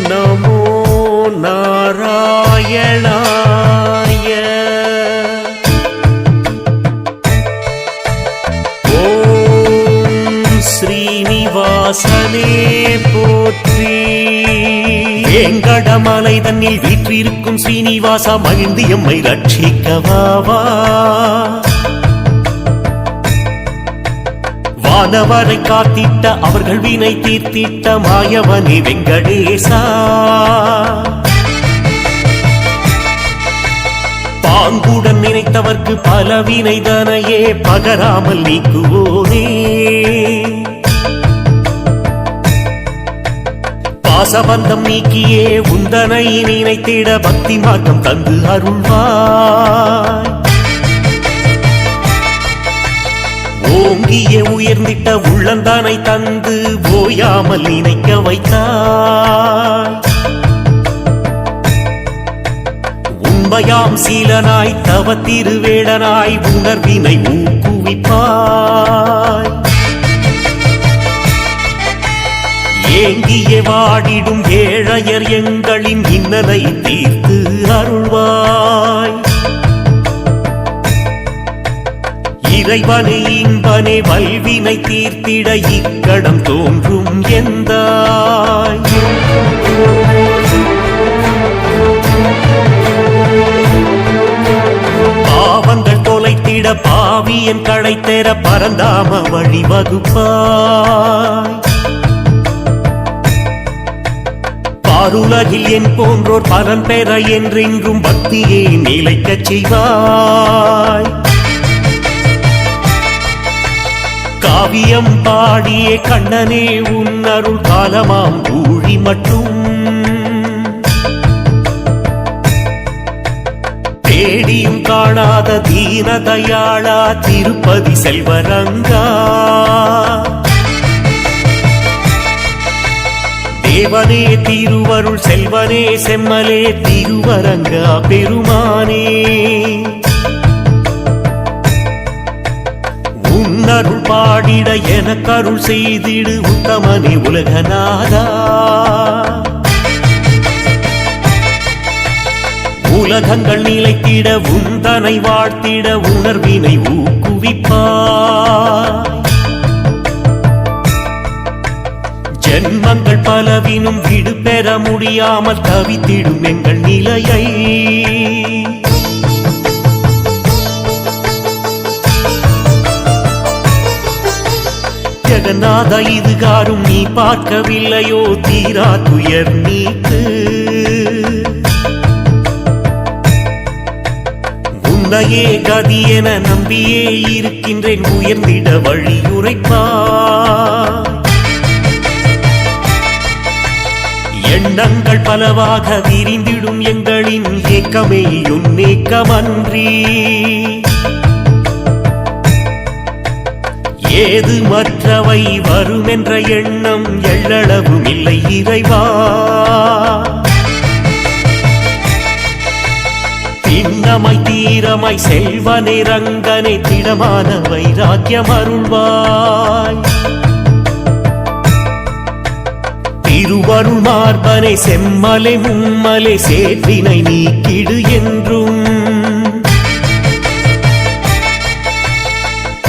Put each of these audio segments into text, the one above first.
நமோ நாராயணாய. ஓம் ஸ்ரீனிவாசனே போற்றி. வேங்கடமலை தன்னில் வீற்றிருக்கும் ஸ்ரீனிவாசா, மகிழ்ந்து எம்மை ரட்சிக்கவாவா. வானவரை காத்திட்ட அவர்கள் வினை தீர்த்திட்ட மாயவனே வெங்கடேசா. பாங்குடன் நினைத்தவர்க்கு பல வினைதனையே பகராமல் நீக்குவோனே. பாசபந்தம் நீக்கியே உந்தனை நினைத்திட பக்தி மார்க்கம் தந்து அருள்வாய். ஓங்கிய உயர்ந்திட்ட உள்ளந்தானை தந்து ஓயாமல் நினைக்க வைத்தாய். உண்மையாம் சீலனாய் தவ திருவேடனாய் உணர்வினை ஊக்குவிப்பாய். ஏங்கிய வாடிடும் ஏழையர் எங்களின் இன்னலை தீர்த்து அருள்வாய். இறைவனே இன்பனே வல்வினை தீர்த்திட இக்கடம் தோன்றும் எந்தாய். பாவங்கள் தொலைத்திட பாவியன் கடைத்தேற பரந்தாம வழிவகுப்பாய். பாருலகில் என் போன்றோர் பலன் பெற என்றென்றும் பக்தியை நிலைக்கச் செய்வாய். காவியம் பாடிய கண்ணனே உன் அருள் காலமாம் ஊழி மட்டும் தேடியும் காணாத தீன தயாளா திருப்பதி செல்வரங்கா. தேவனே திருவருள் செல்வனே செம்மலே திருவரங்கா பெருமானே. உன்னருள் பாடிட எனக்கருள் செய்திடு உத்தமனே உலகநாதா. உலகங்கள் நிலைத்திட உந்தனை வாழ்த்திட உணர்வினை ஊக்குவிப்பாய். ஜென்மங்கள் பலவினும் விடு பெற முடியாமல் தவித்திடும் எங்கள் நிலையை ஜெகநாத இதுகாரும் நீ பார்க்கவில்லையோ தீரா துயர் நீக்கு. உன்னையே கதி என நம்பியே இருக்கின்றேன் உயர்ந்திட வழியுரைப்பாய். எண்ணங்கள் பலவாக விரிந்திடும் எங்களின் ஏக்கமே உன்னேக்கமன்றி. ஏது மற்றவை வரும் என்ற எண்ணம் எள்ளளவும் இல்லை இறைவா. திண்ணமாய் தீரமாய் செல்வனே ரங்கனை திடமான வைராக்கியம் அருள்வாய். திருவருள் மார்பனை செம்மலை மும்மலை சேற்றினை நீக்கிடு என்றும்.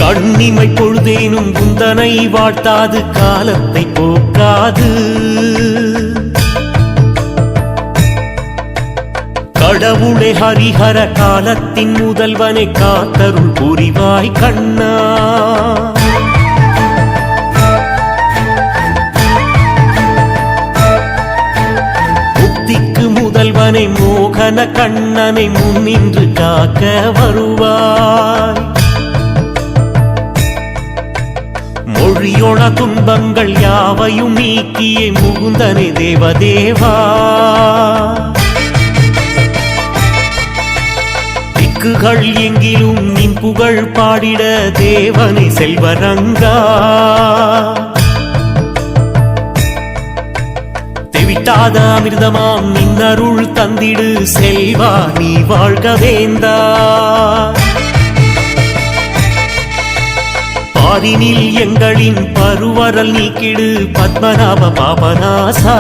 கண்ணிமை பொழுதேனும் குந்தனை வாழ்த்தாது காலத்தை போக்காது. கடவுளே ஹரிஹர காலத்தின் முதல்வனை காத்தருள் புரிவாய் கண்ணா. முக்திக்கு முதல்வனை மோகன கண்ணனை முன்னின்று காக்க வருவாய். மொழியோட துன்பங்கள் யாவையும் நீக்கிய முகுந்தனை தேவதேவா. திக்குகள் எங்கிலும் நின் புகழ் பாடிட தேவனை செல்வரங்கா. தெவிட்டாத அமிர்தமாம் நின்னருள் தந்திடு செல்வா நீ வாழ்க வேந்தா. பாரினில் எங்களின் பருவரல் நீக்கிடு பத்மநாப பாபநாசா.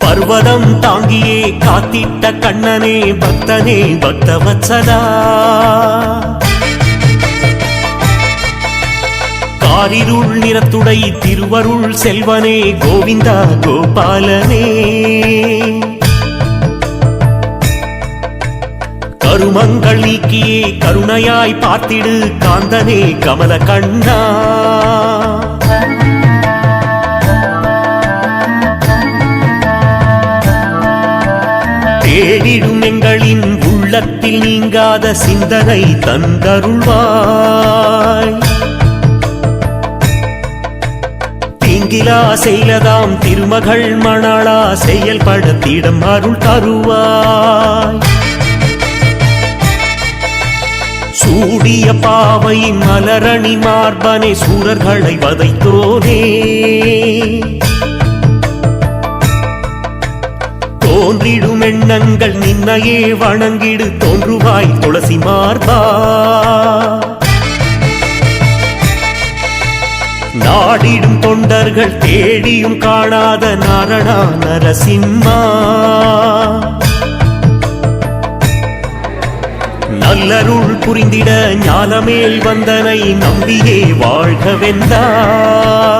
பர்வதம் தாங்கியே காத்திட்ட கண்ணனே பக்தனே பக்தவத்சலா. காரிருள் நிறத்துடை திருவருள் செல்வனே கோவிந்தா கோபாலனே. கருமங்கள் நீக்கியே கருணையாய் பார்த்திடு காந்தனே கமல கண்ணா. தேடிடும் எங்களின் உள்ளத்தில் நீங்காத சிந்தனை தந்தருள்வாய். தீங்கிலா செயலதாம் திருமகள் மணாளா செயல்படுத்திடம் அருள் தருவாய். சூடிய பாவை மலரணி மார்பனை சூரர்களை வதைத்தோனே. தோன்றிடும் எண்ணங்கள் நின்னையே வணங்கிடு தோன்றுவாய் துளசி மார்பா. நாடிடும் தொண்டர்கள் தேடியும் காணாத நாரணா நரசிம்மா. நல்லருள் புரிந்திட ஞானமேல் வந்தனை நம்பியே வாழ்க வெந்தாய்.